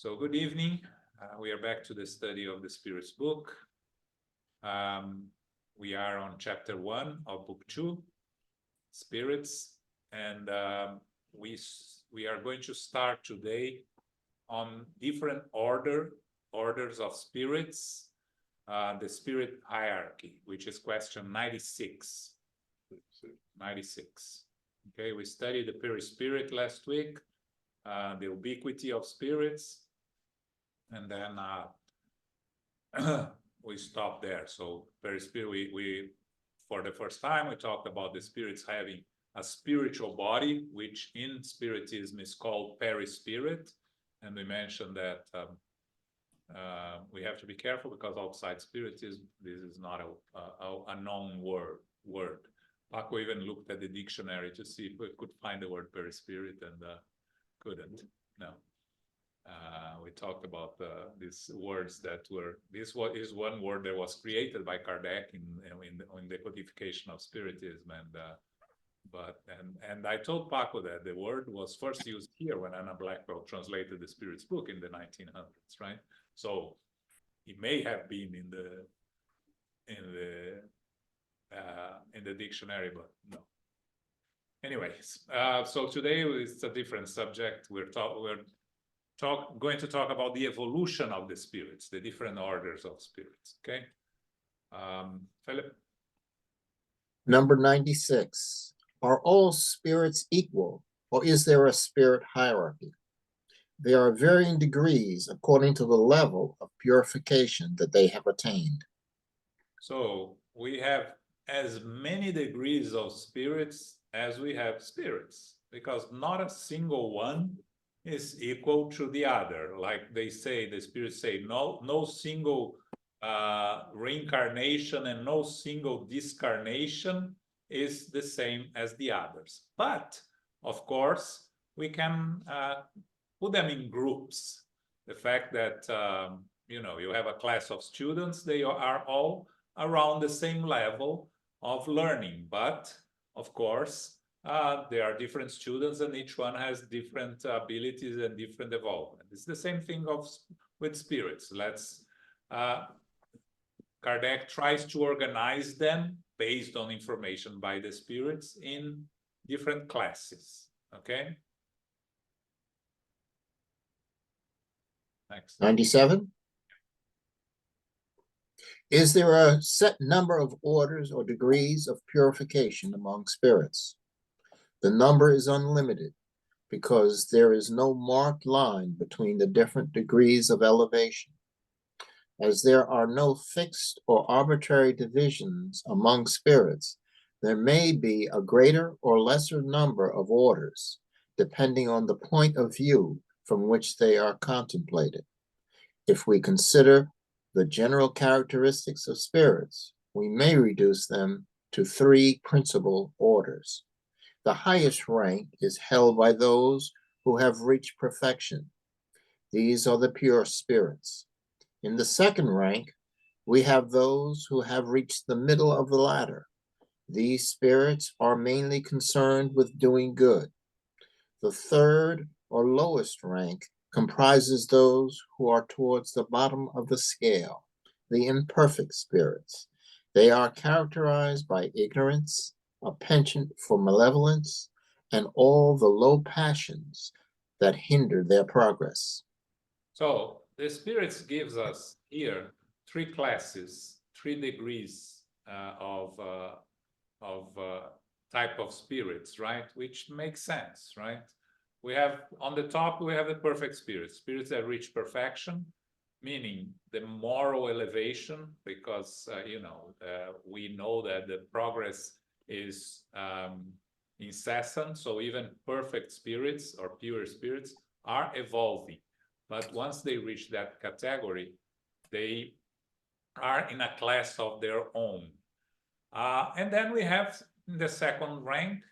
So good evening. We are back to the study of the Spirits book. We are on chapter 1 of book 2, Spirits, and we are going to start today on different orders of spirits, the spirit hierarchy, which is question 96. 96. Okay, we studied the perispirit last week, the ubiquity of spirits, and then we stopped there. So perispirit, we for the first time we talked about the spirits having a spiritual body, which in Spiritism is called perispirit, and we mentioned that we have to be careful because outside Spiritism this is not a known word. Paco even looked at the dictionary to see if we could find the word perispirit, and couldn't. No. We talked about these words that were. This is one word that was created by Kardec in the codification of Spiritism, and I told Paco that the word was first used here when Anna Blackwell translated the Spirits book in the 1900s, right? So it may have been in the dictionary, but no. Anyways, so today it's a different subject. We're going to talk about the evolution of the spirits, the different orders of spirits. Okay, Philip. Number 96. Are all spirits equal, or is there a spirit hierarchy? There are varying degrees according to the level of purification that they have attained. So we have as many degrees of spirits as we have spirits, because not a single one is equal to the other. Like they say, the spirits say, no single reincarnation and no single discarnation is the same as the others. But of course, we can put them in groups. The fact that you have a class of students, they are all around the same level of learning, but of course there are different students and each one has different abilities and different evolvement. It's the same thing with spirits. Kardec tries to organize them based on information by the spirits in different classes. Okay. Next. 97. Is there a set number of orders or degrees of purification among spirits? The number is unlimited because there is no marked line between the different degrees of elevation. As there are no fixed or arbitrary divisions among spirits, there may be a greater or lesser number of orders, depending on the point of view from which they are contemplated. If we consider the general characteristics of spirits, we may reduce them to 3 principal orders. The highest rank is held by those who have reached perfection. These are the pure spirits. In the second rank, we have those who have reached the middle of the ladder. These spirits are mainly concerned with doing good. The third or lowest rank comprises those who are towards the bottom of the scale, the imperfect spirits. They are characterized by ignorance, a penchant for malevolence, and all the low passions that hinder their progress. So the spirits gives us here 3 classes, 3 degrees of type of spirits, right? Which makes sense, right? We have on the top, we have the perfect spirits, spirits that reach perfection, meaning the moral elevation, because we know that the progress is incessant. So even perfect spirits or pure spirits are evolving. But once they reach that category, they are in a class of their own. And then we have in the second rank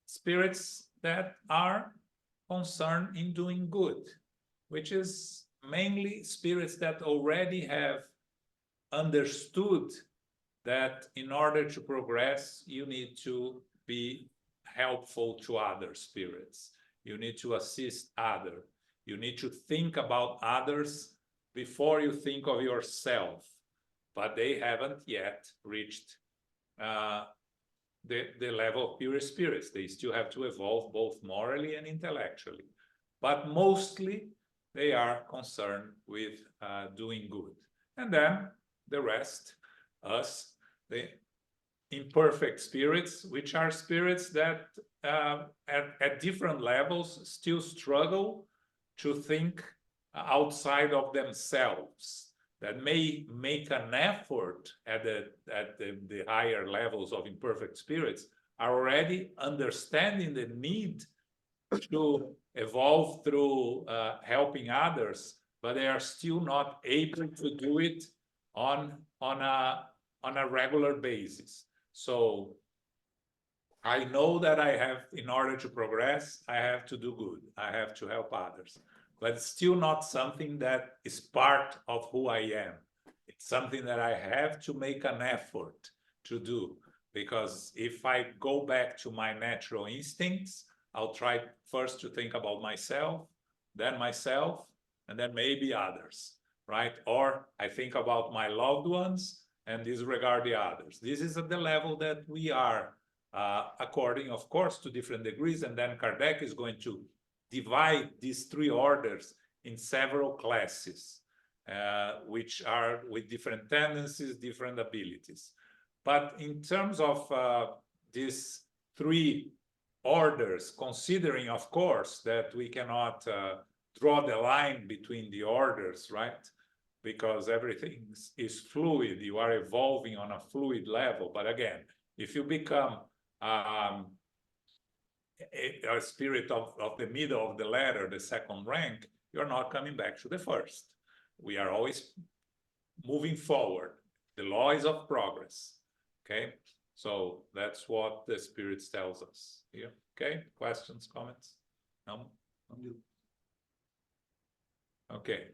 spirits that are concerned in doing good, which is mainly spirits that already have understood that in order to progress, you need to be helpful to other spirits. You need to assist others. You need to think about others before you think of yourself, but they haven't yet reached the level of pure spirits. They still have to evolve both morally and intellectually, but mostly they are concerned with doing good. And then the rest, us, the imperfect spirits, which are spirits that at different levels still struggle to think outside of themselves, that may make an effort at the higher levels of imperfect spirits, are already understanding the need to evolve through helping others, but they are still not able to do it on a regular basis. So I know that I have, in order to progress, I have to do good. I have to help others, but it's still not something that is part of who I am. It's something that I have to make an effort to do, because if I go back to my natural instincts, I'll try first to think about myself, and then maybe others, right? Or I think about my loved ones and disregard the others. This is at the level that we are, according, of course, to different degrees. And then Kardec is going to divide these three orders in several classes, which are with different tendencies, different abilities. But in terms of these three orders, considering, of course, that we cannot draw the line between the orders, right? Because everything is fluid. You are evolving on a fluid level. But again, if you become a spirit of the middle of the ladder, the second rank, you're not coming back to the first. We are always moving forward. The law is of progress. Okay, so that's what the spirits tells us here. Okay, questions, comments? No? Okay.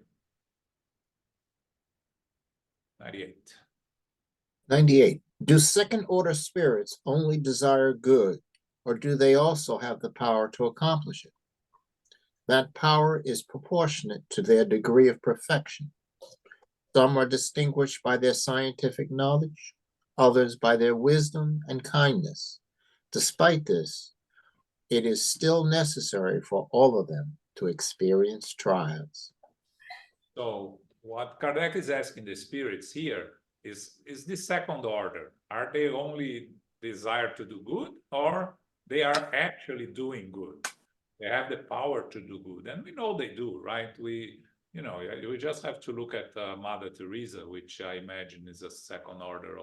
98. 98. Do second order spirits only desire good, or do they also have the power to accomplish it? That power is proportionate to their degree of perfection. Some are distinguished by their scientific knowledge, others by their wisdom and kindness. Despite this, it is still necessary for all of them to experience trials. So what Kardec is asking the spirits here is the second order. Are they only desire to do good, or they are actually doing good? They have the power to do good, and we know they do, right? We just have to look at Mother Teresa, which I imagine is a second order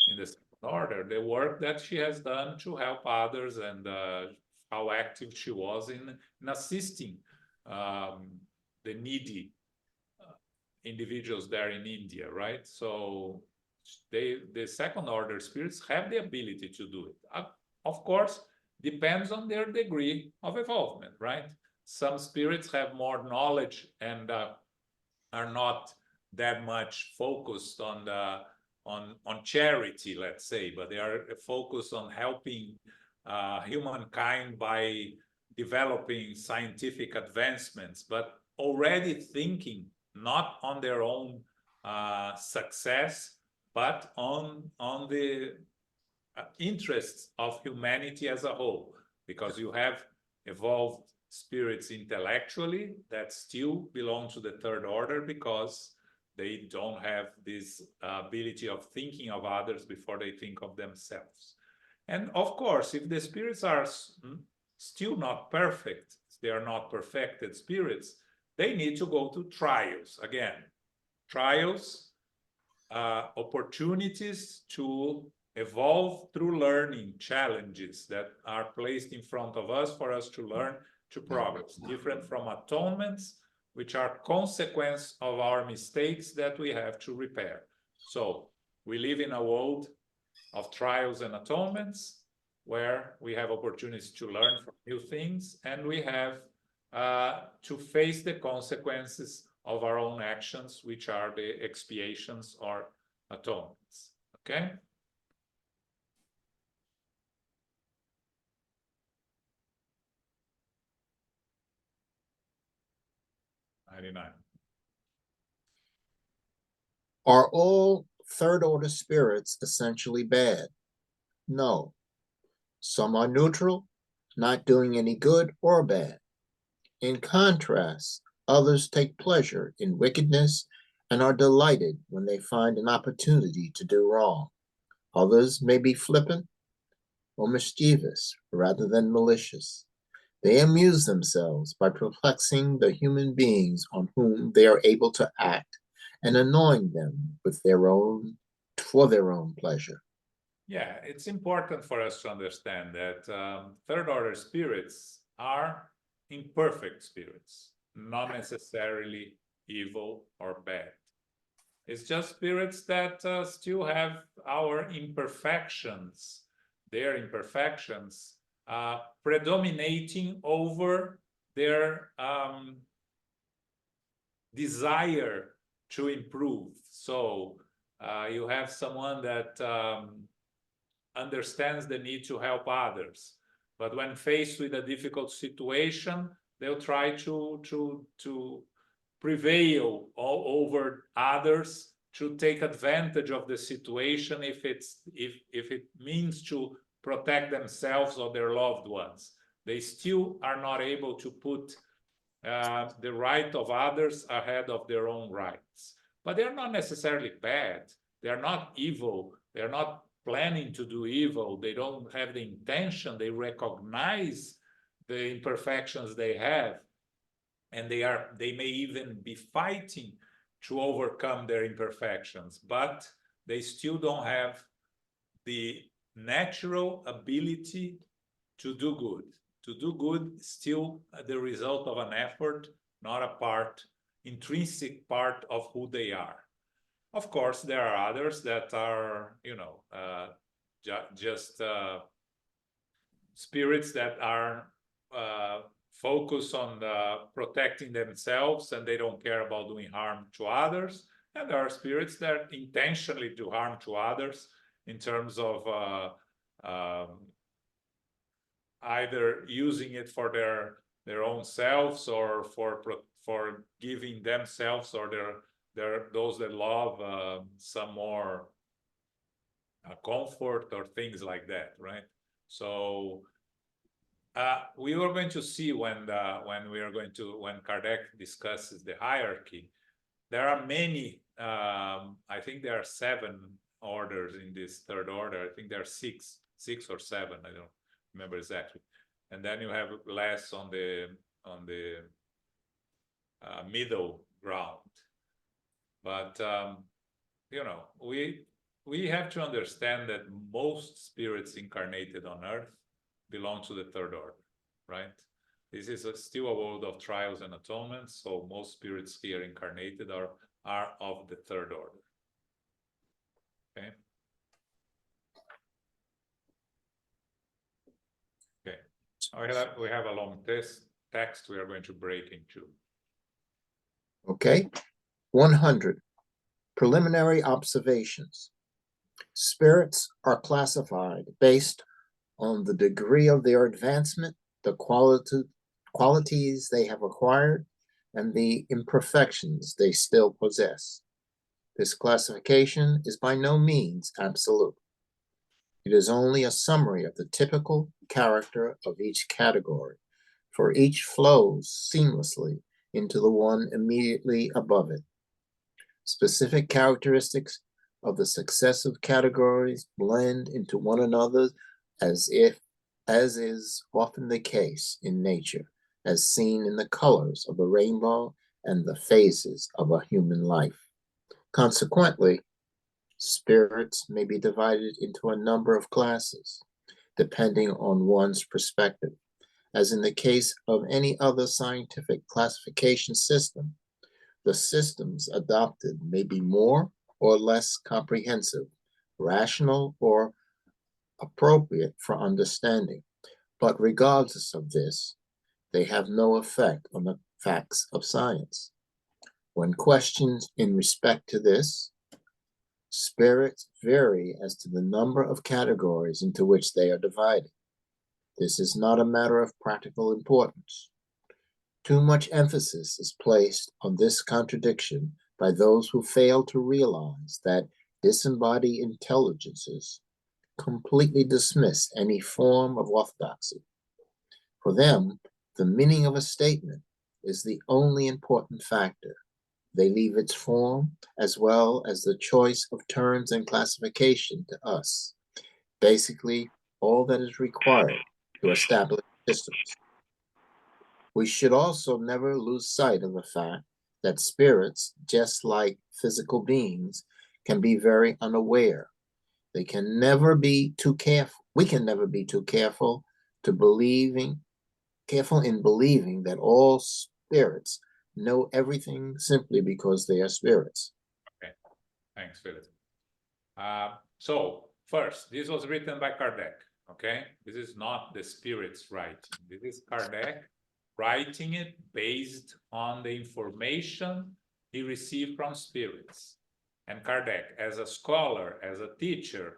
in the second order, the work that she has done to help others, and how active she was in assisting the needy individuals there in India, right? So the second order spirits have the ability to do it. Of course, depends on their degree of involvement, right? Some spirits have more knowledge and are not that much focused on charity, let's say, but they are focused on helping humankind by developing scientific advancements, but already thinking not on their own success, but on the interests of humanity as a whole, because you have evolved spirits intellectually that still belong to the third order, because they don't have this ability of thinking of others before they think of themselves. And of course, if the spirits are still not perfect, they are not perfected spirits, they need to go to trials. Again, trials, opportunities to evolve through learning, challenges that are placed in front of us for us to learn, to progress, different from atonements, which are consequence of our mistakes that we have to repair. So we live in a world of trials and atonements, where we have opportunities to learn from new things, and we have to face the consequences of our own actions, which are the expiations or atonements. Okay? 99. Are all third order spirits essentially bad? No. Some are neutral, not doing any good or bad. In contrast, others take pleasure in wickedness and are delighted when they find an opportunity to do wrong. Others may be flippant or mischievous rather than malicious. They amuse themselves by perplexing the human beings on whom they are able to act and annoying them with for their own pleasure. Yeah, it's important for us to understand that third order spirits are imperfect spirits, not necessarily evil or bad. It's just spirits that still have our imperfections, their imperfections, predominating over their desire to improve. So you have someone that understands the need to help others, but when faced with a difficult situation, they'll try to prevail over others, to take advantage of the situation if it means to protect themselves or their loved ones. They still are not able to put the right of others ahead of their own rights. But they're not necessarily bad. They're not evil. They're not planning to do evil. They don't have the intention. They recognize the imperfections they have, and they may even be fighting to overcome their imperfections, but they still don't have the natural ability to do good. To do good is still the result of an effort, not a intrinsic part of who they are. Of course, there are others that are, just spirits that are focused on protecting themselves, and they don't care about doing harm to others. And there are spirits that intentionally do harm to others in terms of either using it for their own selves, or for giving themselves or those that love some more comfort or things like that, right? So we are going to see when Kardec discusses the hierarchy, there are many. I think there are 7 orders in this third order. I think there are six or 7. I don't remember exactly. And then you have less on the middle ground. But we have to understand that most spirits incarnated on Earth belong to the third order, right? This is still a world of trials and atonements, so most spirits here incarnated are of the third order. Okay. Okay. We have a long text we are going to break into. Okay. 100. Preliminary observations. Spirits are classified based on the degree of their advancement, the qualities they have acquired, and the imperfections they still possess. This classification is by no means absolute. It is only a summary of the typical character of each category, for each flows seamlessly into the one immediately above it. Specific characteristics of the successive categories blend into one another as is often the case in nature, as seen in the colors of the rainbow and the phases of a human life. Consequently, spirits may be divided into a number of classes, depending on one's perspective. As in the case of any other scientific classification system, the systems adopted may be more or less comprehensive, rational, or appropriate for understanding. But regardless of this, they have no effect on the facts of science. When questioned in respect to this, spirits vary as to the number of categories into which they are divided. This is not a matter of practical importance. Too much emphasis is placed on this contradiction by those who fail to realize that disembodied intelligences completely dismiss any form of orthodoxy. For them, the meaning of a statement is the only important factor. They leave its form as well as the choice of terms and classification to us. Basically, all that is required to establish systems. We should also never lose sight of the fact that spirits, just like physical beings, can be very unaware. They can never be too careful. We can never be too careful in believing that all spirits know everything simply because they are spirits. Okay, thanks, Philip. So first, this was written by Kardec, okay? This is not the spirits writing. This is Kardec writing it based on the information he received from spirits. And Kardec, as a scholar, as a teacher,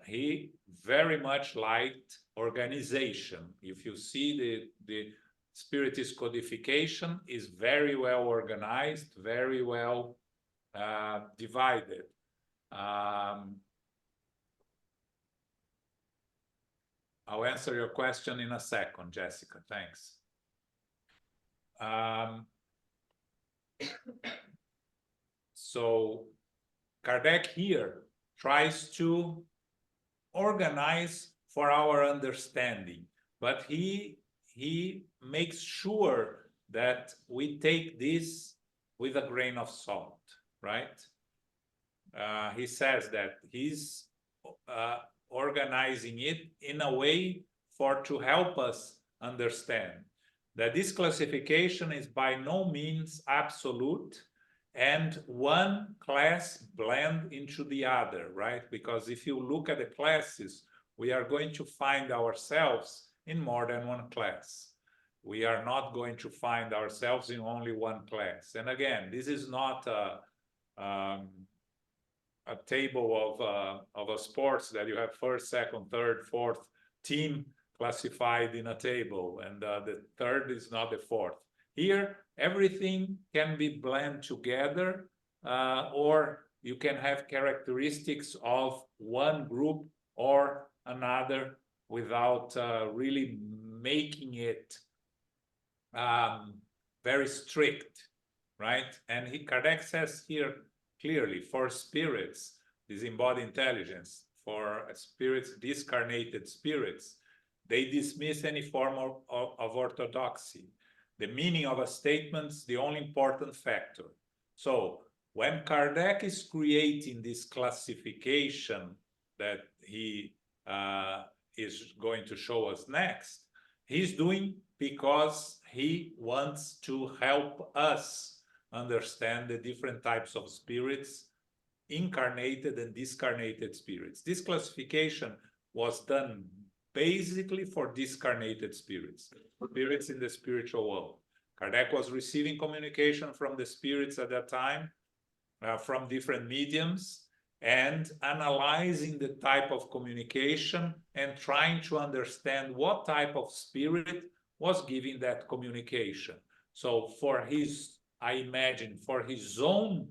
he very much liked organization. If you see the Spiritist codification is very well organized, very well divided. I'll answer your question in a second, Jessica. Thanks. So Kardec here tries to organize for our understanding, but he makes sure that we take this with a grain of salt, right? He says that he's organizing it in a way to help us understand that this classification is by no means absolute and one class blend into the other, right? Because if you look at the classes, we are going to find ourselves in more than one class. We are not going to find ourselves in only one class. And again, this is not a table of a sports that you have first, second, third, fourth team classified in a table, and the third is not the fourth. Here, everything can be blended together, or you can have characteristics of one group or another without really making it very strict, right? And Kardec says here clearly, for spirits, disembodied intelligence, for spirits, discarnated spirits, they dismiss any form of orthodoxy. The meaning of a statement is the only important factor. So when Kardec is creating this classification that he is going to show us next, he's doing because he wants to help us understand the different types of spirits, incarnated and discarnated spirits. This classification was done basically for discarnated spirits, spirits in the spiritual world. Kardec was receiving communication from the spirits at that time, from different mediums, and analyzing the type of communication and trying to understand what type of spirit was giving that communication. So for his, I imagine, for his own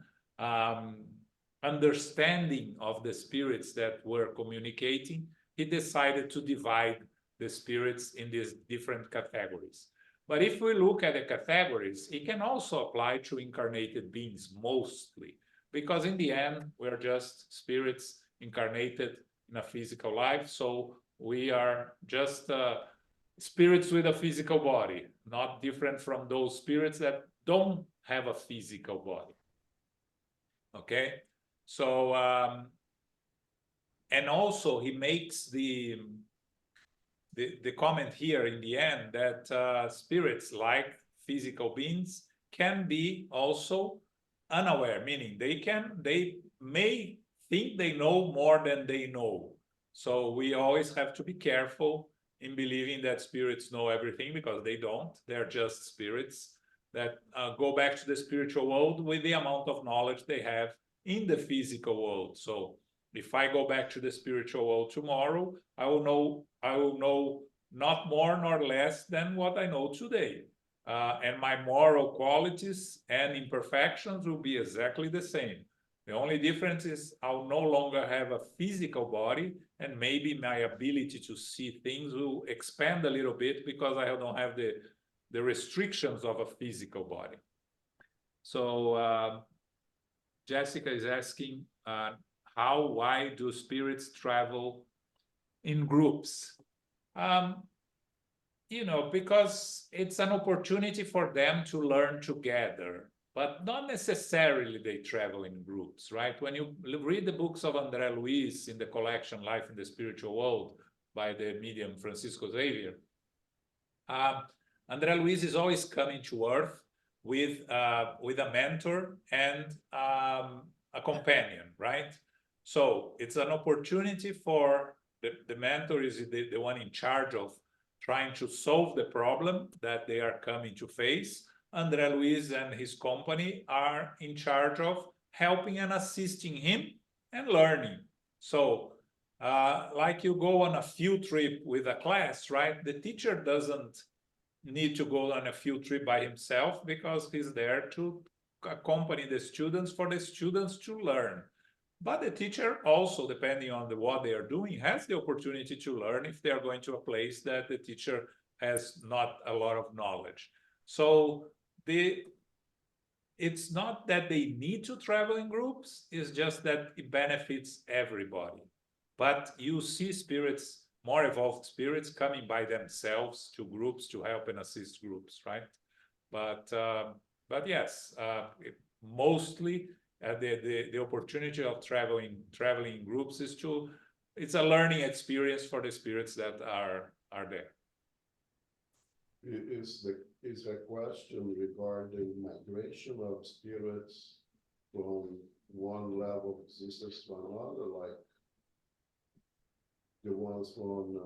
understanding of the spirits that were communicating, he decided to divide the spirits in these different categories. But if we look at the categories, it can also apply to incarnated beings mostly, because in the end, we're just spirits incarnated in a physical life. So we are just spirits with a physical body, not different from those spirits that don't have a physical body. Okay, so and also he makes the comment here in the end that spirits, like physical beings, can be also unaware, meaning they may think they know more than they know. So we always have to be careful in believing that spirits know everything, because they don't. They're just spirits that go back to the spiritual world with the amount of knowledge they have in the physical world. So if I go back to the spiritual world tomorrow, I will know not more nor less than what I know today. and my moral qualities and imperfections will be exactly the same. The only difference is I'll no longer have a physical body, and maybe my ability to see things will expand a little bit because I don't have the restrictions of a physical body. So Jessica is asking, why do spirits travel in groups? You know, because it's an opportunity for them to learn together, but not necessarily they travel in groups, right? When you read the books of André Luiz in the collection Life in the Spiritual World by the medium Francisco Xavier, André Luiz is always coming to Earth with a mentor and a companion, right? So it's an opportunity for the mentor is the one in charge of trying to solve the problem that they are coming to face. André Luiz and his company are in charge of helping and assisting him and learning. So like you go on a field trip with a class, right? The teacher doesn't need to go on a field trip by himself because he's there to accompany the students for the students to learn. But the teacher also, depending on what they are doing, has the opportunity to learn if they are going to a place that the teacher has not a lot of knowledge. So it's not that they need to travel in groups, it's just that it benefits everybody. But you see spirits, more evolved spirits, coming by themselves to groups to help and assist groups, right? But yes, mostly the opportunity of traveling in groups it's a learning experience for the spirits that are there. Is a question regarding migration of spirits from one level of existence to another, like the ones from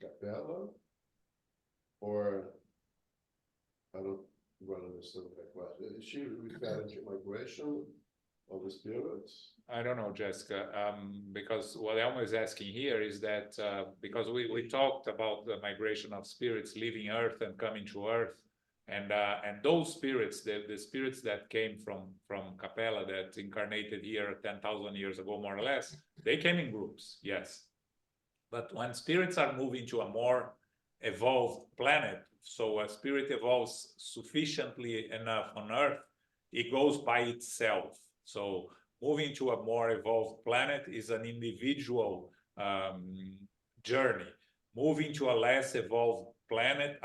Capella, or I don't well understand that question. Is she referring to migration of the spirits? I don't know, Jessica, because what Elmo is asking here is that because we talked about the migration of spirits leaving Earth and coming to Earth, and those spirits, the spirits that came from Capella that incarnated here 10,000 years ago, more or less, they came in groups, yes. But when spirits are moving to a more evolved planet, so a spirit evolves sufficiently enough on Earth, it goes by itself. So moving to a more evolved planet is an individual journey. Moving to a less evolved planet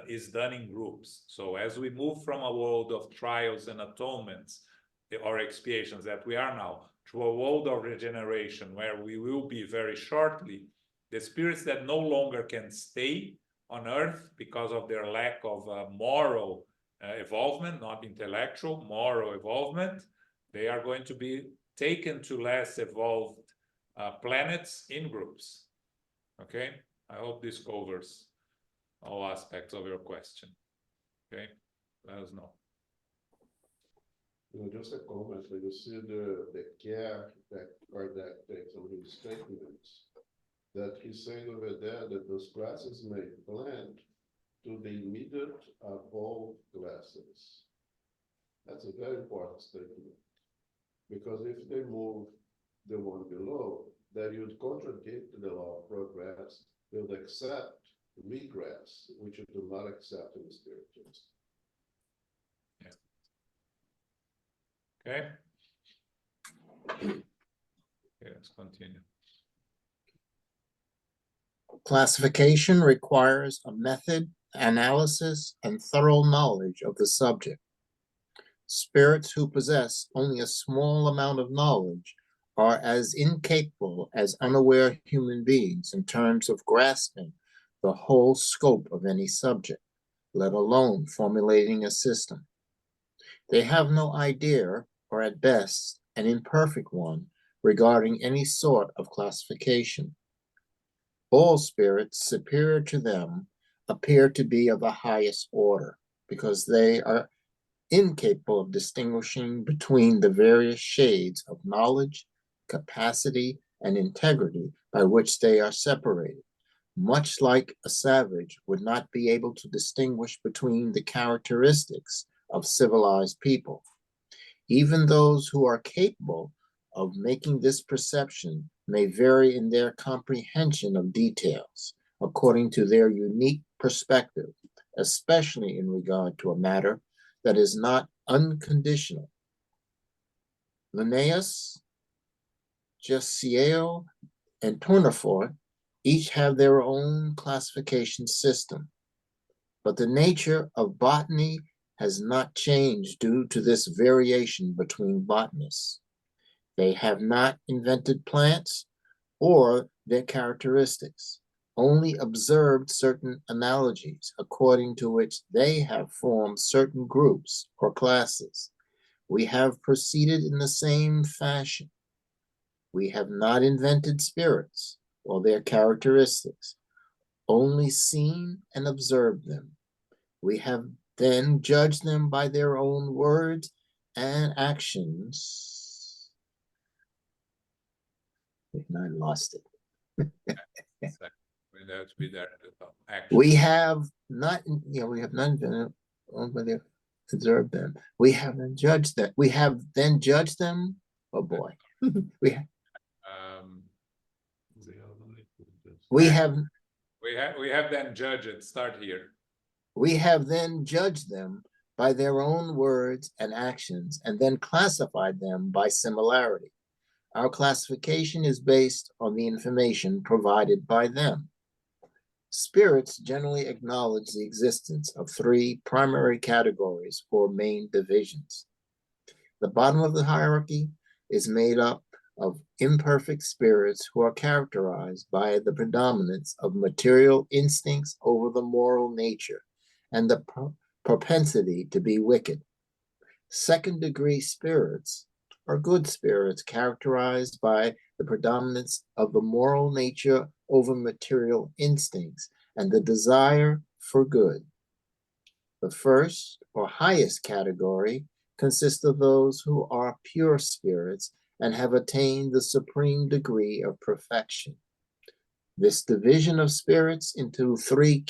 is done in groups. So as we move from a world of trials and atonements or expiations that we are now to a world of regeneration where we will be very shortly, the spirits that no longer can stay on Earth because of their lack of moral evolvement, not intellectual, moral evolvement, they are going to be taken to less evolved planets in groups. Okay, I hope this covers all aspects of your question. Okay, let us know. Just a comment. You see the care that Kardec takes on his statements, that he's saying over there that those classes may blend to the immediate evolved classes. That's a very important statement. Because if they move the one below, then you'd contradict the law of progress. They would accept regress, which you do not accept in the spiritualist. Yeah. Okay. Okay, let's continue. Classification requires a method, analysis, and thorough knowledge of the subject. Spirits who possess only a small amount of knowledge are as incapable as unaware human beings in terms of grasping the whole scope of any subject, let alone formulating a system. They have no idea, or at best, an imperfect one, regarding any sort of classification. All spirits superior to them appear to be of the highest order, because they are incapable of distinguishing between the various shades of knowledge, capacity, and integrity by which they are separated, much like a savage would not be able to distinguish between the characteristics of civilized people. Even those who are capable of making this perception may vary in their comprehension of details according to their unique perspective, especially in regard to a matter that is not unconditional. Linnaeus, Jussieu, and Tournefort each have their own classification system, but the nature of botany has not changed due to this variation between botanists. They have not invented plants or their characteristics, only observed certain analogies according to which they have formed certain groups or classes. We have proceeded in the same fashion. We have not invented spirits or their characteristics, only seen and observed them. We have then judged them by their own words and actions. And I lost it. We have to be there at the top. Action. We have not, we have not been observed them. We haven't judged them. We have then judged them. Oh boy, we have we have then judged it. Start here. We have then judged them by their own words and actions, and then classified them by similarity. Our classification is based on the information provided by them. Spirits generally acknowledge the existence of three primary categories or main divisions. The bottom of the hierarchy is made up of imperfect spirits who are characterized by the predominance of material instincts over the moral nature and the propensity to be wicked. Second-degree spirits are good spirits characterized by the predominance of the moral nature over material instincts and the desire for good. The first or highest category consists of those who are pure spirits and have attained the supreme degree of perfection. This division of spirits into three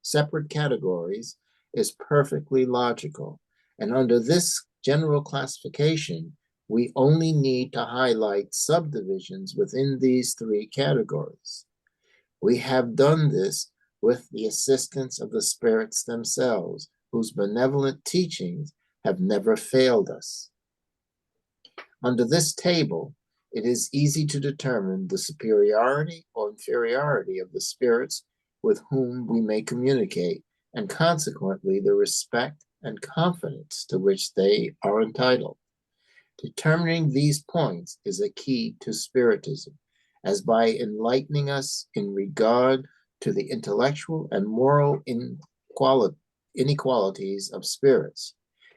separate categories is perfectly logical, and under this general classification, we only need to highlight subdivisions within these three categories. We have done this with the assistance of the spirits themselves, whose benevolent teachings have never failed us. Under this table, it is easy to determine the superiority or inferiority of the spirits with whom we may communicate, and consequently the respect and confidence to which they are entitled. Determining these points is a key to Spiritism, as by enlightening us in regard to the intellectual and moral inequalities of spirits,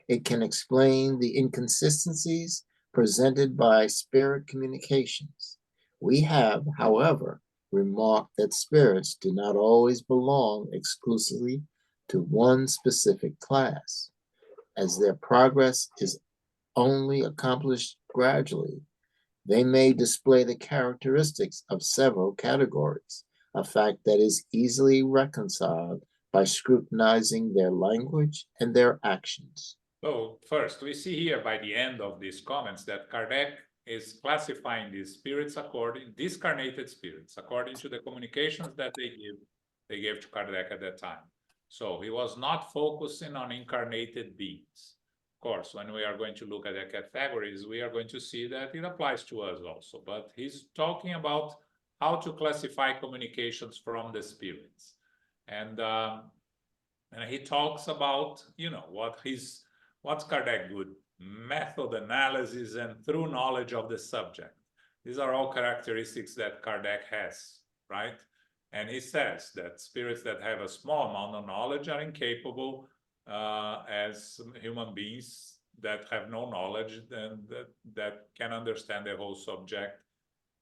it can explain the inconsistencies presented by spirit communications. We have, however, remarked that spirits do not always belong exclusively to one specific class, as their progress is only accomplished gradually. They may display the characteristics of several categories, a fact that is easily reconciled by scrutinizing their language and their actions. So first, we see here by the end of these comments that Kardec is classifying these spirits according, discarnated spirits, according to the communications that they gave to Kardec at that time. So he was not focusing on incarnated beings. Of course, when we are going to look at the categories, we are going to see that it applies to us also, but he's talking about how to classify communications from the spirits. And he talks about, what's Kardec good? Method analysis and through knowledge of the subject. These are all characteristics that Kardec has, right? And he says that spirits that have a small amount of knowledge are incapable as human beings that have no knowledge and that can understand the whole subject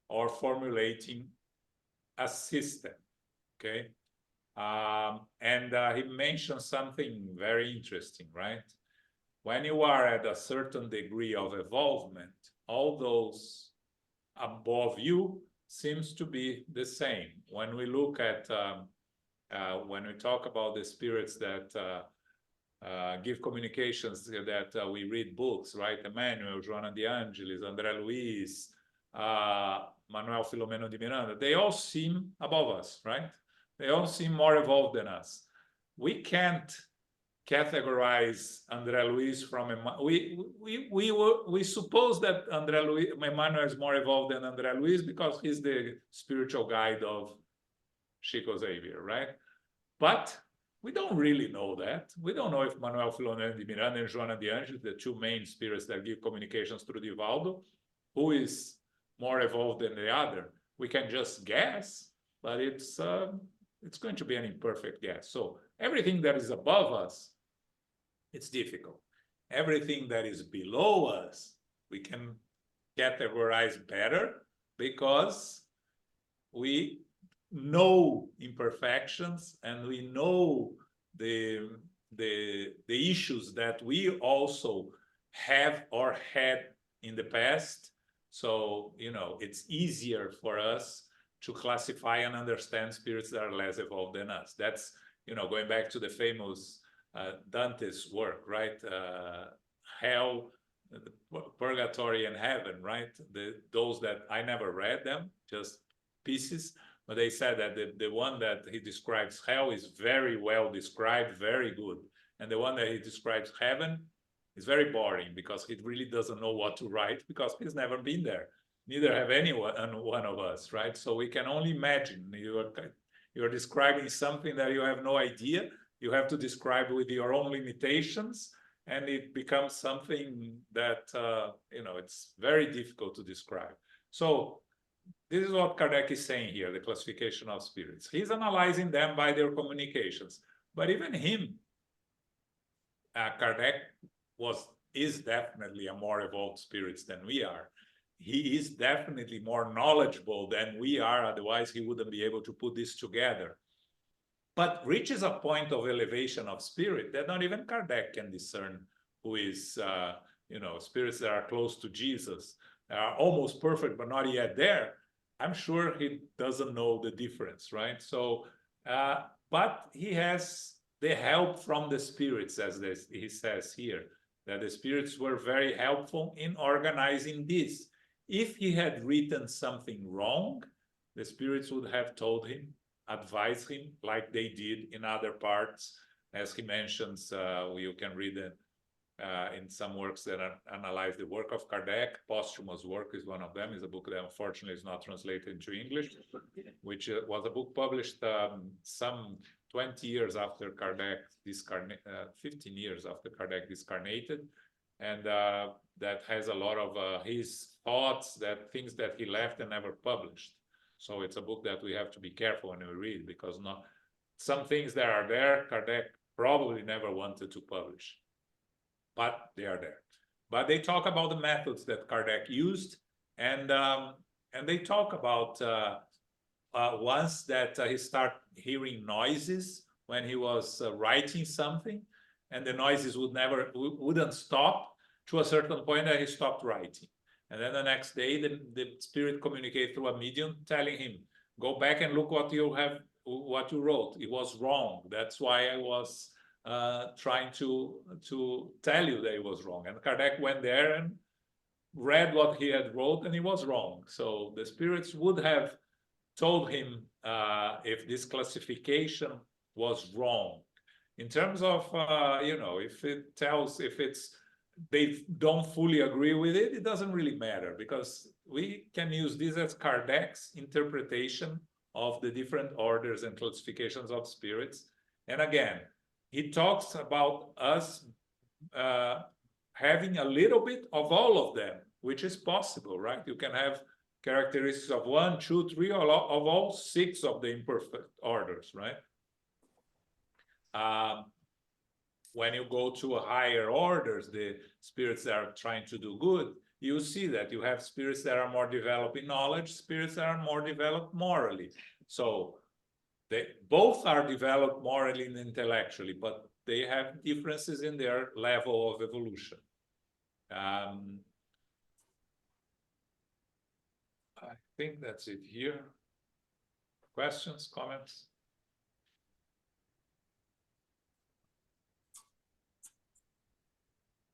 or formulating a system, okay? And he mentioned something very interesting, right? When you are at a certain degree of evolvement, all those above you seems to be the same. When we look at, when we talk about the spirits that give communications, that we read books, right? Emmanuel, Joana de Angelis, André Luiz, Manuel Filomeno de Miranda, they all seem above us, right? They all seem more evolved than us. We can't categorize André Luiz from we suppose that André Luiz, Emmanuel is more evolved than André Luiz because he's the spiritual guide of Chico Xavier, right? But we don't really know that. We don't know if Manuel Filomeno de Miranda and Joana de Angelis, the two main spirits that give communications through Divaldo, who is more evolved than the other. We can just guess, but it's going to be an imperfect guess. So everything that is above us, it's difficult. Everything that is below us, we can categorize better because we know imperfections and we know the issues that we also have or had in the past. So, you know, it's easier for us to classify and understand spirits that are less evolved than us. That's, you know, going back to the famous Dante's work, right? Hell, Purgatory and Heaven, right? Those that I never read them, just pieces, but they said that the one that he describes hell is very well described, very good. And the one that he describes heaven is very boring because he really doesn't know what to write because he's never been there. Neither have one of us, right? So we can only imagine. You're describing something that you have no idea. You have to describe with your own limitations, and it becomes something that, you know, it's very difficult to describe. So this is what Kardec is saying here, the classification of spirits. He's analyzing them by their communications. But even him, Kardec is definitely a more evolved spirit than we are. He is definitely more knowledgeable than we are, otherwise he wouldn't be able to put this together. But reaches a point of elevation of spirit that not even Kardec can discern who is, you know, spirits that are close to Jesus, are almost perfect, but not yet there. I'm sure he doesn't know the difference, right? So, but he has the help from the spirits, as he says here, that the spirits were very helpful in organizing this. If he had written something wrong, the spirits would have told him, advised him, like they did in other parts. As he mentions, you can read it in some works that analyze the work of Kardec. Posthumous work is one of them. Is a book that unfortunately is not translated into English, which was a book published some 20 years after Kardec 15 years after Kardec discarnated, and that has a lot of his thoughts, that things that he left and never published. So it's a book that we have to be careful when we read, because some things that are there, Kardec probably never wanted to publish, but they are there. But they talk about the methods that Kardec used, and they talk about once that he started hearing noises when he was writing something, and the noises wouldn't stop to a certain point that he stopped writing. And then the next day, the spirit communicated through a medium telling him, go back and look what you wrote. It was wrong. That's why I was trying to tell you that it was wrong. And Kardec went there and read what he had wrote, and it was wrong. So the spirits would have told him if this classification was wrong. In terms of, you know, if they don't fully agree with it, it doesn't really matter, because we can use this as Kardec's interpretation of the different orders and classifications of spirits. And again, he talks about us having a little bit of all of them, which is possible, right? You can have characteristics of 1, 2, 3, or of all 6 of the imperfect orders, right? When you go to higher orders, the spirits that are trying to do good, you see that you have spirits that are more developed in knowledge, spirits that are more developed morally. So they both are developed morally and intellectually, but they have differences in their level of evolution. I think that's it here. Questions, comments?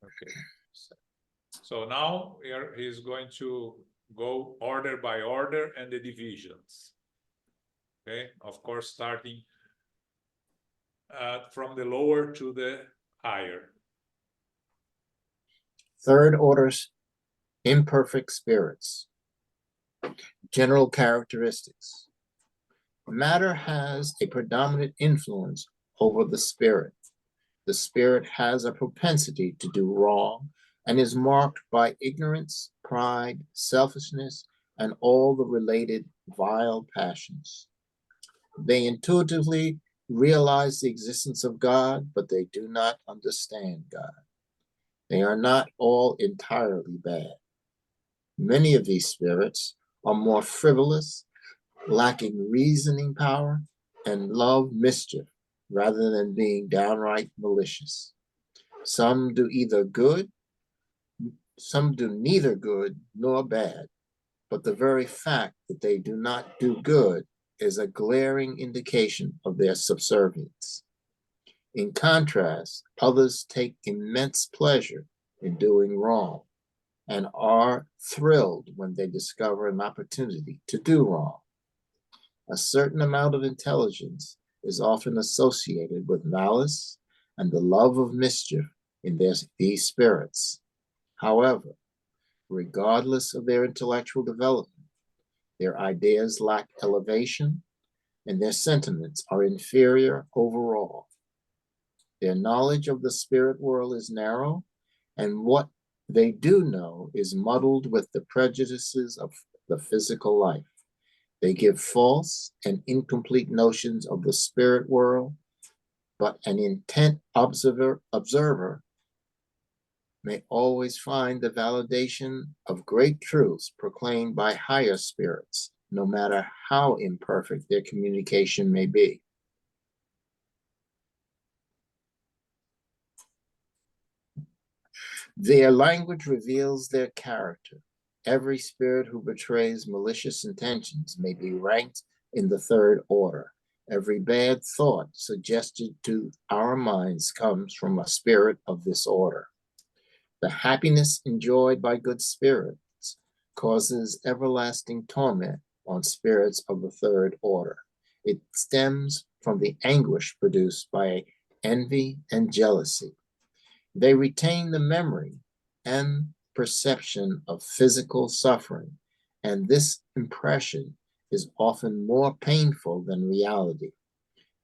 Okay. So now he's going to go order by order and the divisions. Okay, of course, starting from the lower to the higher. Third orders, imperfect spirits. General characteristics. Matter has a predominant influence over the spirit. The spirit has a propensity to do wrong and is marked by ignorance, pride, selfishness, and all the related vile passions. They intuitively realize the existence of God, but they do not understand God. They are not all entirely bad. Many of these spirits are more frivolous, lacking reasoning power, and love mischief rather than being downright malicious. Some do neither good nor bad, but the very fact that they do not do good is a glaring indication of their subservience. In contrast, others take immense pleasure in doing wrong and are thrilled when they discover an opportunity to do wrong. A certain amount of intelligence is often associated with malice and the love of mischief in these spirits. However, regardless of their intellectual development, their ideas lack elevation and their sentiments are inferior overall. Their knowledge of the spirit world is narrow, and what they do know is muddled with the prejudices of the physical life. They give false and incomplete notions of the spirit world, but an intent observer may always find the validation of great truths proclaimed by higher spirits, no matter how imperfect their communication may be. Their language reveals their character. Every spirit who betrays malicious intentions may be ranked in the third order. Every bad thought suggested to our minds comes from a spirit of this order. The happiness enjoyed by good spirits causes everlasting torment on spirits of the third order. It stems from the anguish produced by envy and jealousy. They retain the memory and perception of physical suffering, and this impression is often more painful than reality.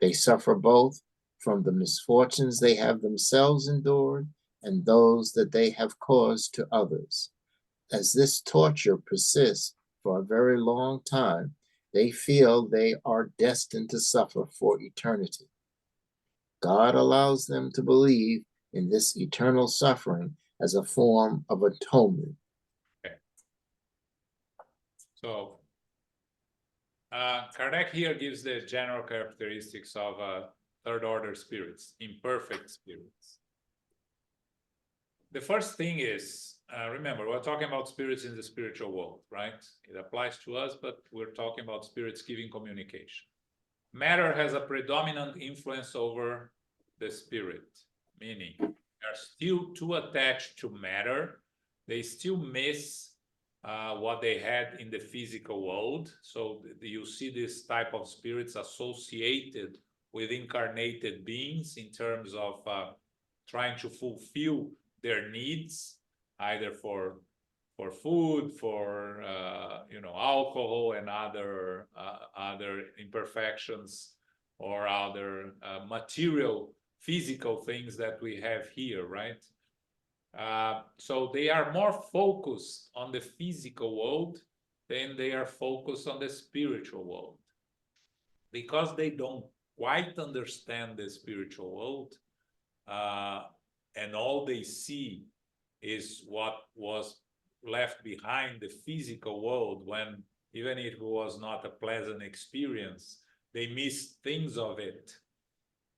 They suffer both from the misfortunes they have themselves endured and those that they have caused to others. As this torture persists for a very long time, they feel they are destined to suffer for eternity. God allows them to believe in this eternal suffering as a form of atonement. Okay. So, Kardec here gives the general characteristics of third order spirits, imperfect spirits. The first thing is, remember, we're talking about spirits in the spiritual world, right? It applies to us, but we're talking about spirits giving communication. Matter has a predominant influence over the spirit, meaning they're still too attached to matter. They still miss what they had in the physical world. So you see this type of spirits associated with incarnated beings in terms of trying to fulfill their needs, either for food, for alcohol and other imperfections, or other material, physical things that we have here, right? So they are more focused on the physical world than they are focused on the spiritual world, because they don't quite understand the spiritual world, and all they see is what was left behind the physical world, when even if it was not a pleasant experience, they missed things of it.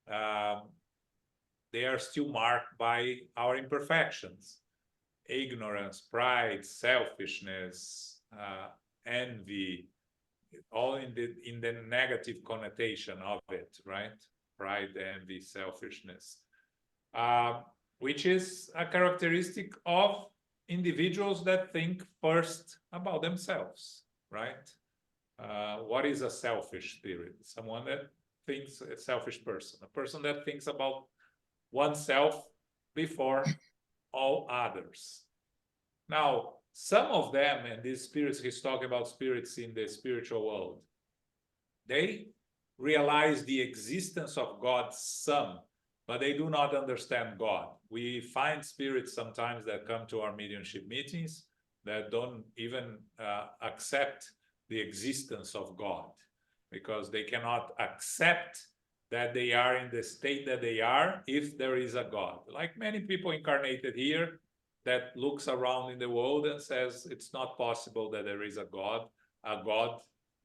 They are still marked by our imperfections, ignorance, pride, selfishness, envy, all in the negative connotation of it, right? Pride, envy, selfishness, which is a characteristic of individuals that think first about themselves, right? What is a selfish spirit? Someone that thinks, a selfish person, a person that thinks about oneself before all others. Now, some of them, and these spirits, he's talking about spirits in the spiritual world, they realize the existence of God, some, but they do not understand God. We find spirits sometimes that come to our mediumship meetings that don't even accept the existence of God, because they cannot accept that they are in the state that they are if there is a God. Like many people incarnated here that looks around in the world and says it's not possible that there is a God. A God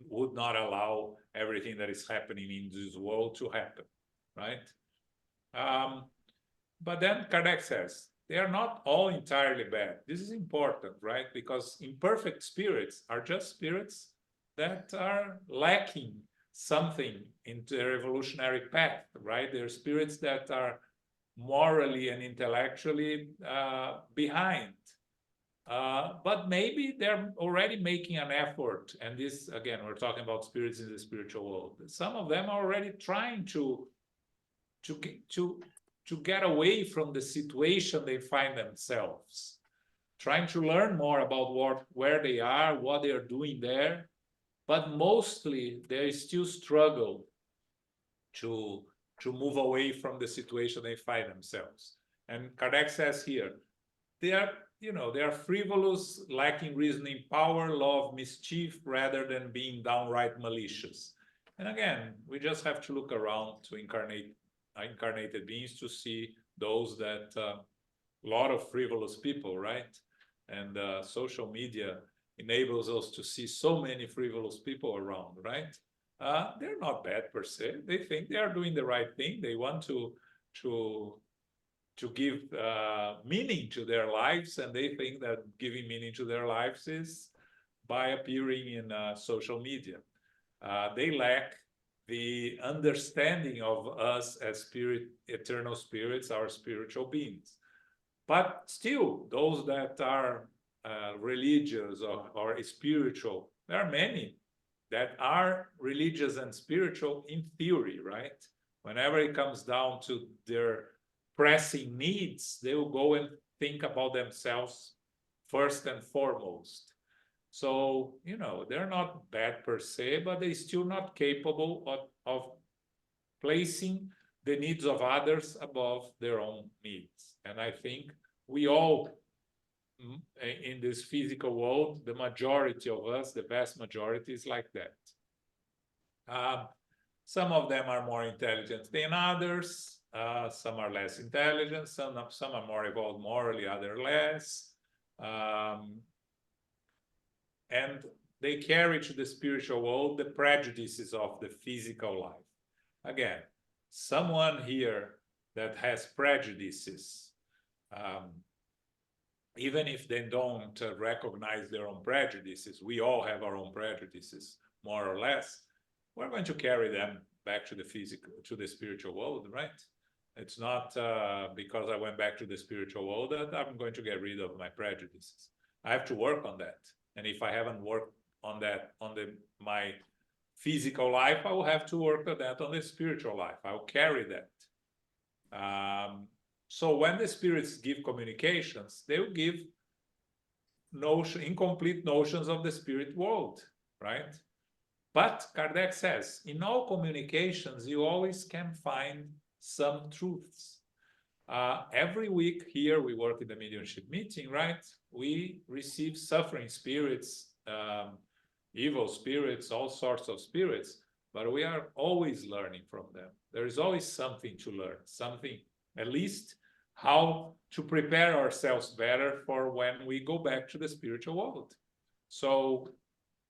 would not allow everything that is happening in this world to happen, right? But then Kardec says, they are not all entirely bad. This is important, right? Because imperfect spirits are just spirits that are lacking something into their evolutionary path, right? They're spirits that are morally and intellectually behind. But maybe they're already making an effort. And this, again, we're talking about spirits in the spiritual world. Some of them are already trying to get away from the situation they find themselves, trying to learn more about where they are, what they are doing there. But mostly they still struggle to move away from the situation they find themselves. And Kardec says here, they are frivolous, lacking reasoning power, love mischief rather than being downright malicious. And again, we just have to look around to incarnated beings to see those that a lot of frivolous people, right? And social media enables us to see so many frivolous people around, right? They're not bad per se. They think they are doing the right thing. They want to give meaning to their lives, and they think that giving meaning to their lives is by appearing in social media. They lack the understanding of us as eternal spirits, our spiritual beings. But still, those that are religious or spiritual, there are many that are religious and spiritual in theory, right? Whenever it comes down to their pressing needs, they will go and think about themselves first and foremost. So, they're not bad per se, but they're still not capable of placing the needs of others above their own needs. And I think we all, in this physical world, the majority of us, the vast majority, is like that. Some of them are more intelligent than others. Some are less intelligent. Some are more evolved morally, others less. And they carry to the spiritual world the prejudices of the physical life. Again, someone here that has prejudices, even if they don't recognize their own prejudices, we all have our own prejudices, more or less, we're going to carry them back to the spiritual world, right? It's not because I went back to the spiritual world that I'm going to get rid of my prejudices. I have to work on that. And if I haven't worked on that my physical life, I will have to work on that on the spiritual life. I'll carry that. So when the spirits give communications, they will give incomplete notions of the spirit world, right? But Kardec says, in all communications, you always can find some truths. Every week here, we work in the mediumship meeting, right? We receive suffering spirits, evil spirits, all sorts of spirits, but we are always learning from them. There is always something to learn, something, at least how to prepare ourselves better for when we go back to the spiritual world. So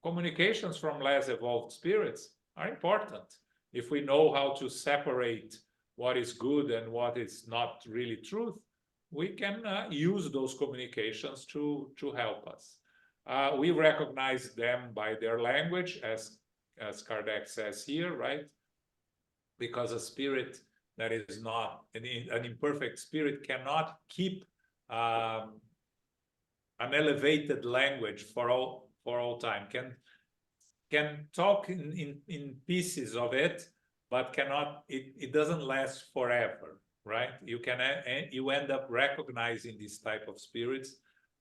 communications from less evolved spirits are important. If we know how to separate what is good and what is not really truth, we can use those communications to help us. We recognize them by their language, as Kardec says here, right? Because a spirit that is not an imperfect spirit cannot keep an elevated language for all time. Can talk in pieces of it, but cannot. It doesn't last forever, right? You end up recognizing this type of spirits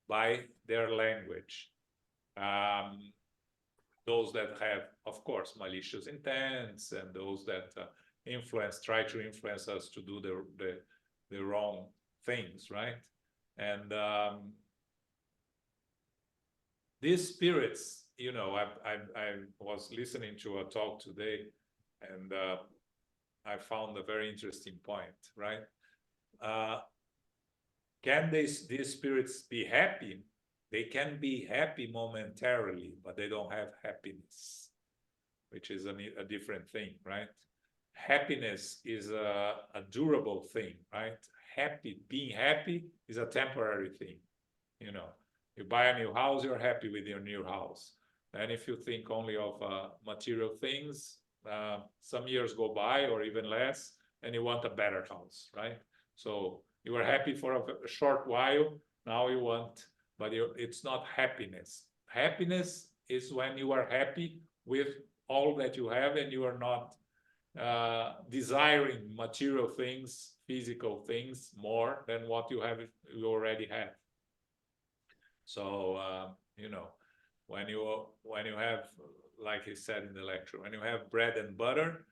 by their language. Those that have, of course, malicious intents, and those that try to influence us to do the wrong things, right? And these spirits, you know, I was listening to a talk today, and I found a very interesting point, right? Can these spirits be happy? They can be happy momentarily, but they don't have happiness, which is a different thing, right? Happiness is a durable thing, right? Being happy is a temporary thing. You know, you buy a new house, you're happy with your new house. And if you think only of material things, some years go by or even less, and you want a better house, right? So you were happy for a short while, now you want, but it's not happiness. Happiness is when you are happy with all that you have, and you are not desiring material things, physical things, more than what you already have. So you know, when you have, like he said in the lecture, when you have bread and butter,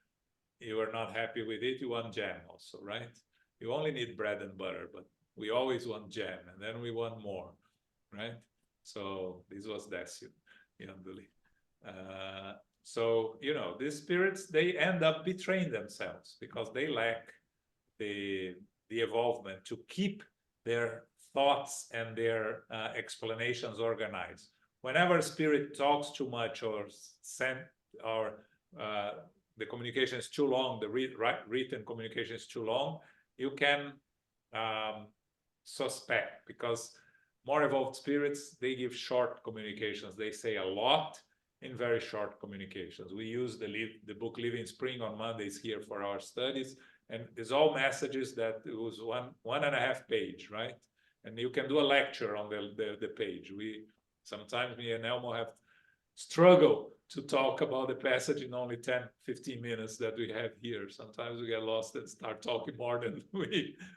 you are not happy with it, you want jam also, right? You only need bread and butter, but we always want jam, and then we want more, right? So this was Décio Iandoli. So, you know, these spirits, they end up betraying themselves because they lack the evolvement to keep their thoughts and their explanations organized. Whenever a spirit talks too much or the communication is too long, the written communication is too long, you can suspect, because more evolved spirits, they give short communications. They say a lot in very short communications. We use the book Living Spring on Mondays here for our studies, and it's all messages that it was one and a half page, right? And you can do a lecture on the page. Sometimes me and Elmo have struggled to talk about the passage in only 10-15 minutes that we have here. Sometimes we get lost and start talking more than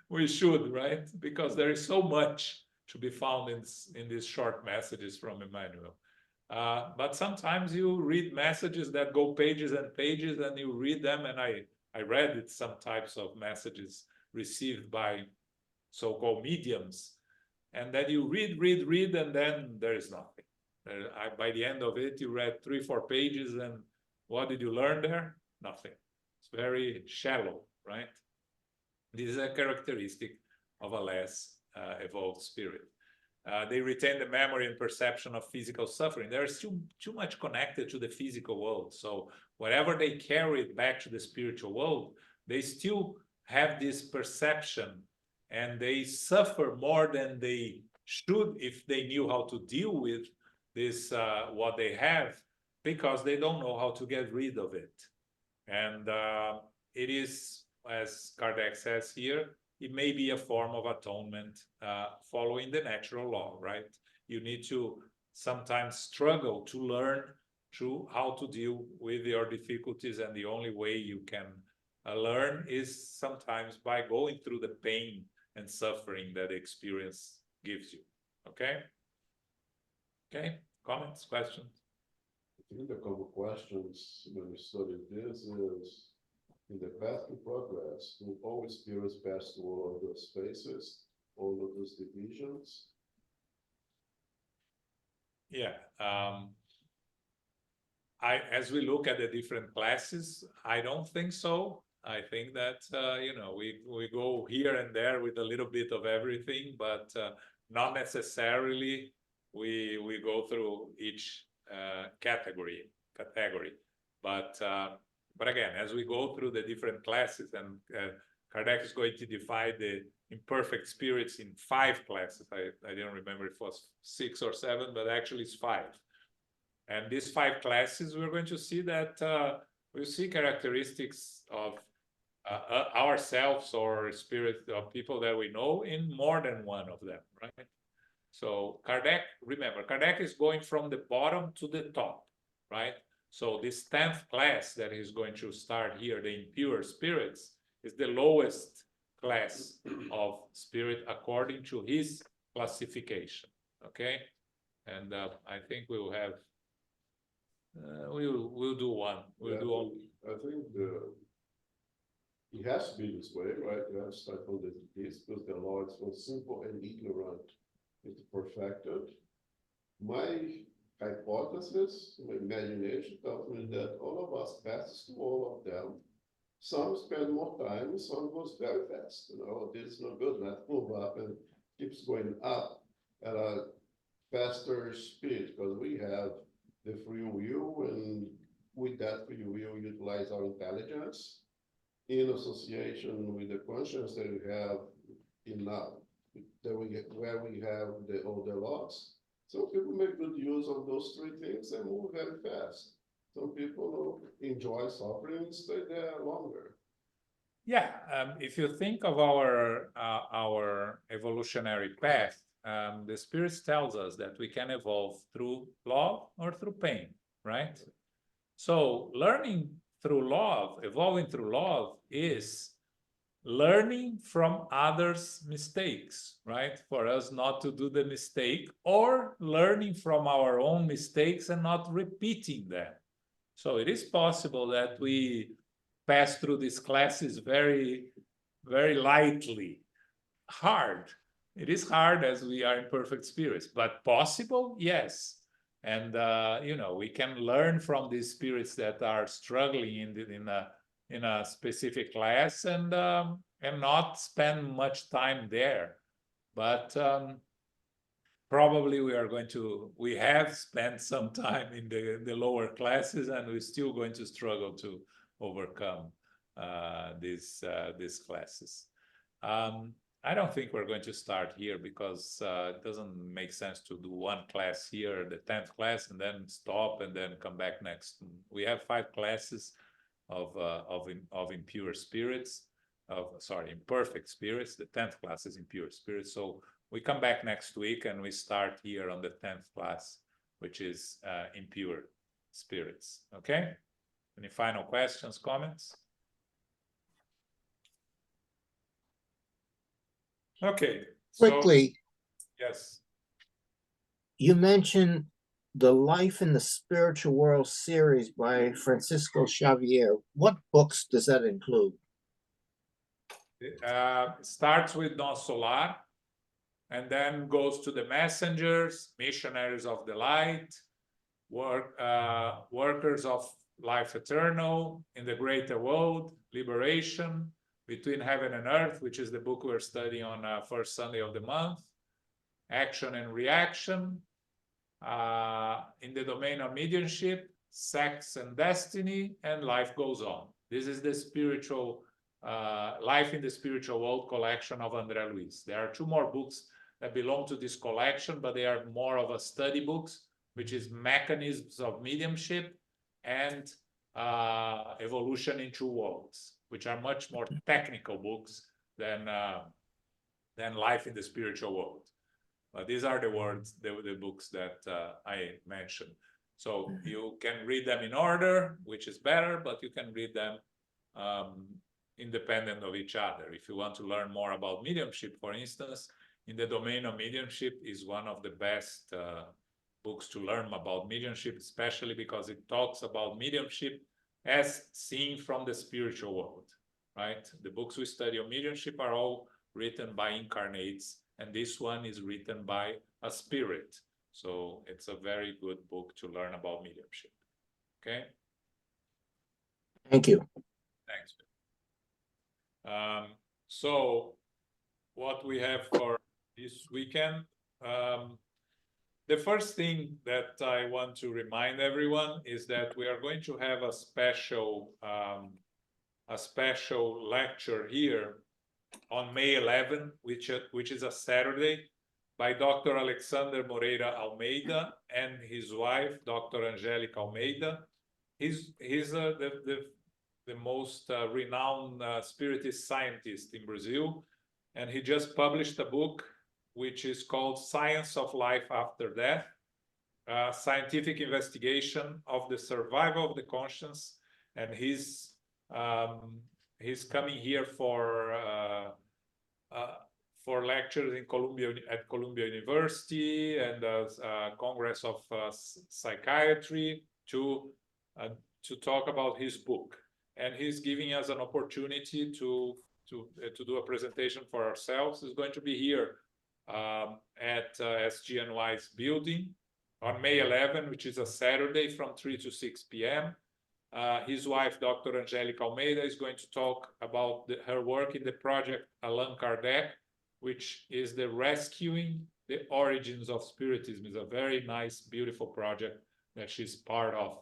we should, right? Because there is so much to be found in these short messages from Emmanuel. But sometimes you read messages that go pages and pages, and you read them, and I read it, some types of messages received by so-called mediums, and then you read, and then there is nothing. By the end of it, you read 3-4 pages, and what did you learn there? Nothing. It's very shallow, right? This is a characteristic of a less evolved spirit. They retain the memory and perception of physical suffering. There's too much connected to the physical world. So whatever they carry back to the spiritual world, they still have this perception, and they suffer more than they should if they knew how to deal with this, what they have, because they don't know how to get rid of it. And it is, as Kardec says here, it may be a form of atonement following the natural law, right? You need to sometimes struggle to learn how to deal with your difficulties, and the only way you can learn is sometimes by going through the pain and suffering that experience gives you, okay? Okay, comments, questions? I think the couple questions when we study this is, in the path to progress, do all spirits pass through all those spaces, all of those divisions? Yeah, as we look at the different classes, I don't think so. I think that you know, we go here and there with a little bit of everything, but not necessarily we go through each category. But again, as we go through the different classes, and Kardec is going to divide imperfect spirits in 5 classes. I didn't remember if it was 6 or 7, but actually it's 5. And these 5 classes, we're going to see that we'll see characteristics of ourselves or spirit of people that we know in more than one of them, right? So Kardec, remember, Kardec is going from the bottom to the top, right? So this 10th class that he's going to start here, the impure spirits, is the lowest class of spirit according to his classification, okay? And I think we'll have, we'll do one. We'll do all. I think it has to be this way, right? You have to start from this because the law is from simple and ignorant. It's perfected. My hypothesis, my imagination tells me that all of us passes to all of them. Some spend more time, some goes very fast. You know, this is not good. Let's move up and keeps going up at a faster speed because we have the free will, and with that free will, utilize our intelligence in association with the conscience that we have enough that we get where we have all the laws. Some people make good use of those 3 things and move very fast. Some people enjoy suffering and stay there longer. Yeah, if you think of our evolutionary path, the spirits tells us that we can evolve through love or through pain, right? So learning through love, evolving through love, is learning from others' mistakes, right? For us not to do the mistake, or learning from our own mistakes and not repeating them. So it is possible that we pass through these classes very, very lightly. Hard. It is hard as we are imperfect spirits, but possible, yes. And you know, we can learn from these spirits that are struggling in a specific class and not spend much time there. But probably we have spent some time in the lower classes, and we're still going to struggle to overcome these classes. I don't think we're going to start here because it doesn't make sense to do one class here, the 10th class, and then stop and then come back next. We have 5 classes of impure spirits, imperfect spirits. The 10th class is impure spirits. So we come back next week and we start here on the 10th class, which is impure spirits. Okay? Any final questions, comments? Okay. Quickly, Yes. you mentioned the Life in the Spiritual World series by Francisco Xavier. What books does that include? It starts with Don Solar, and then goes to the Messengers, Missionaries of the Light, Workers of Life Eternal, In the Greater World, Liberation, Between Heaven and Earth, which is the book we're studying on first Sunday of the month, Action and Reaction, In the Domain of Mediumship, Sex and Destiny, and Life Goes On. This is the spiritual Life in the Spiritual World collection of André Luiz. There are 2 more books that belong to this collection, but they are more of a study books, which is Mechanisms of Mediumship and Evolution in 2 Worlds, which are much more technical books than Life in the Spiritual World. But these are the books that I mentioned. So you can read them in order, which is better, but you can read them independent of each other. If you want to learn more about mediumship, for instance, In the Domain of Mediumship is one of the best books to learn about mediumship, especially because it talks about mediumship as seen from the spiritual world, right? The books we study on mediumship are all written by incarnates, and this one is written by a spirit. So it's a very good book to learn about mediumship. Okay? Thank you. Thanks. So what we have for this weekend, the first thing that I want to remind everyone is that we are going to have a special lecture here on May 11, which is a Saturday, by Dr. Alexander Moreira Almeida and his wife, Dr. Angelica Almeida. He's the most renowned spiritist scientist in Brazil, and he just published a book which is called Science of Life After Death, scientific investigation of the survival of the conscience, and he's coming here for lectures in at Columbia University and Congress of Psychiatry to talk about his book. And he's giving us an opportunity to do a presentation for ourselves. He's going to be here at SGNY's building on May 11, which is a Saturday from 3 to 6 p.m. His wife, Dr. Angelica Almeida, is going to talk about her work in the project Allan Kardec, which is the Rescuing the Origins of Spiritism. It's a very nice, beautiful project that she's part of,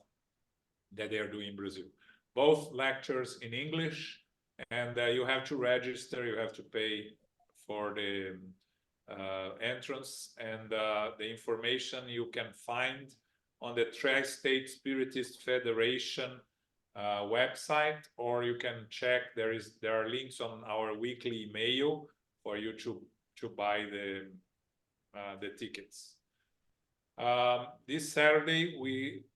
that they are doing in Brazil. Both lectures in English, and you have to register, you have to pay for the entrance, and the information you can find on the Tri-State Spiritist Federation website, or you can check, there are links on our weekly email for you to buy the tickets. This Saturday,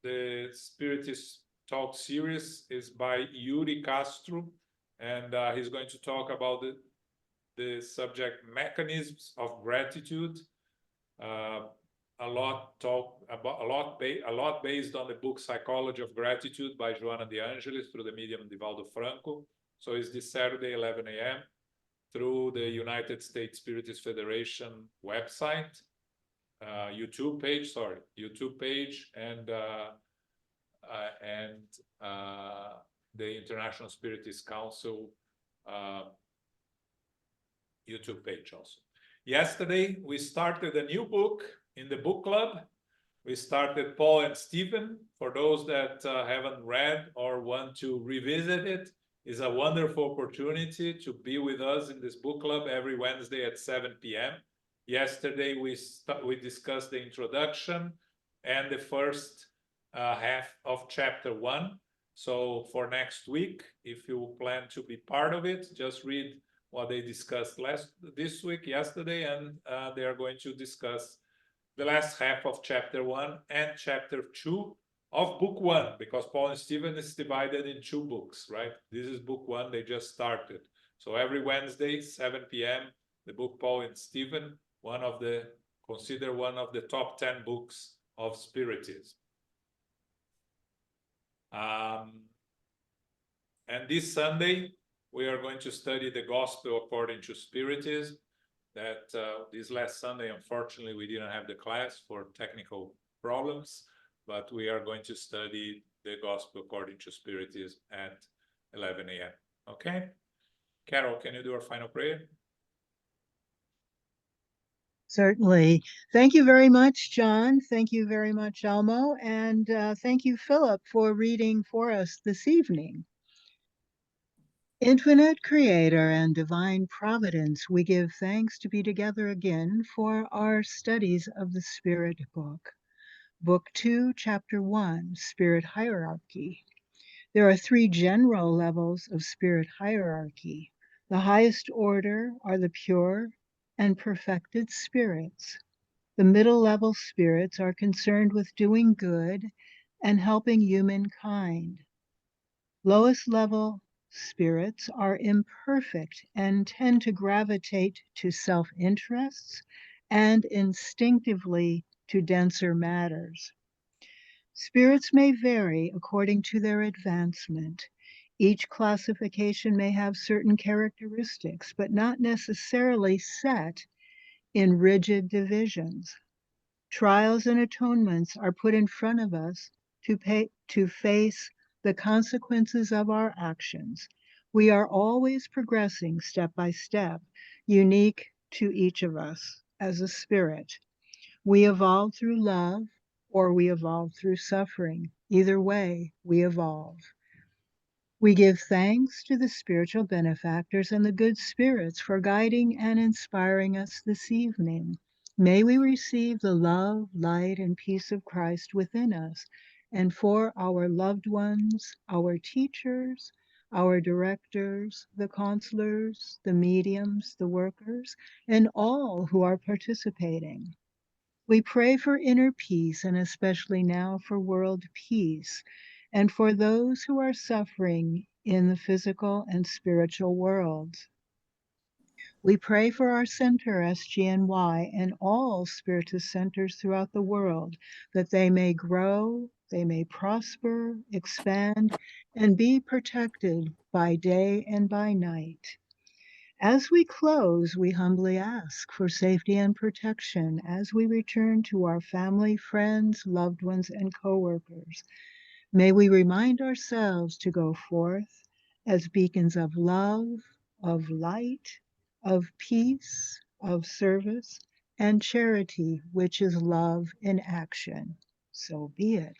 the Spiritist Talk series is by Yuri Castro, and he's going to talk about the subject mechanisms of gratitude. A lot based on the book Psychology of Gratitude by Joana de Angelis through the medium Divaldo Franco. So it's this Saturday, 11 a.m. through the United States Spiritist Federation website, YouTube page, and the International Spiritist Council YouTube page also. Yesterday, we started a new book in the book club. We started Paul and Stephen. For those that haven't read or want to revisit it, it's a wonderful opportunity to be with us in this book club every Wednesday at 7 p.m. Yesterday, we discussed the introduction and the first half of chapter 1. So for next week, if you plan to be part of it, just read what they discussed yesterday, and they are going to discuss the last half of chapter 1 and chapter 2 of book 1, because Paul and Stephen is divided in 2 books, right? This is book 1, they just started. So every Wednesday, 7 p.m., the book Paul and Stephen, considered one of the top 10 books of Spiritism. And this Sunday, we are going to study the Gospel according to Spiritism. That this last Sunday, unfortunately, we didn't have the class for technical problems, but we are going to study the Gospel according to Spiritism at 11 a.m. Okay? Carol, can you do our final prayer? Certainly. Thank you very much, John. Thank you very much, Elmo. And thank you, Philip, for reading for us this evening. Infinite Creator and Divine Providence, we give thanks to be together again for our studies of the Spirit Book. Book 2, Chapter 1, Spirit Hierarchy. There are 3 general levels of spirit hierarchy. The highest order are the pure and perfected spirits. The middle level spirits are concerned with doing good and helping humankind. Lowest level spirits are imperfect and tend to gravitate to self-interests and instinctively to denser matters. Spirits may vary according to their advancement. Each classification may have certain characteristics, but not necessarily set in rigid divisions. Trials and atonements are put in front of us to face the consequences of our actions. We are always progressing step by step, unique to each of us as a spirit. We evolve through love, or we evolve through suffering. Either way, we evolve. We give thanks to the spiritual benefactors and the good spirits for guiding and inspiring us this evening. May we receive the love, light, and peace of Christ within us, and for our loved ones, our teachers, our directors, the counselors, the mediums, the workers, and all who are participating. We pray for inner peace, and especially now for world peace, and for those who are suffering in the physical and spiritual worlds. We pray for our center, SGNY, and all Spiritist centers throughout the world, that they may grow, they may prosper, expand, and be protected by day and by night. As we close, we humbly ask for safety and protection as we return to our family, friends, loved ones, and coworkers. May we remind ourselves to go forth as beacons of love, of light, of peace, of service, and charity, which is love in action. So be it.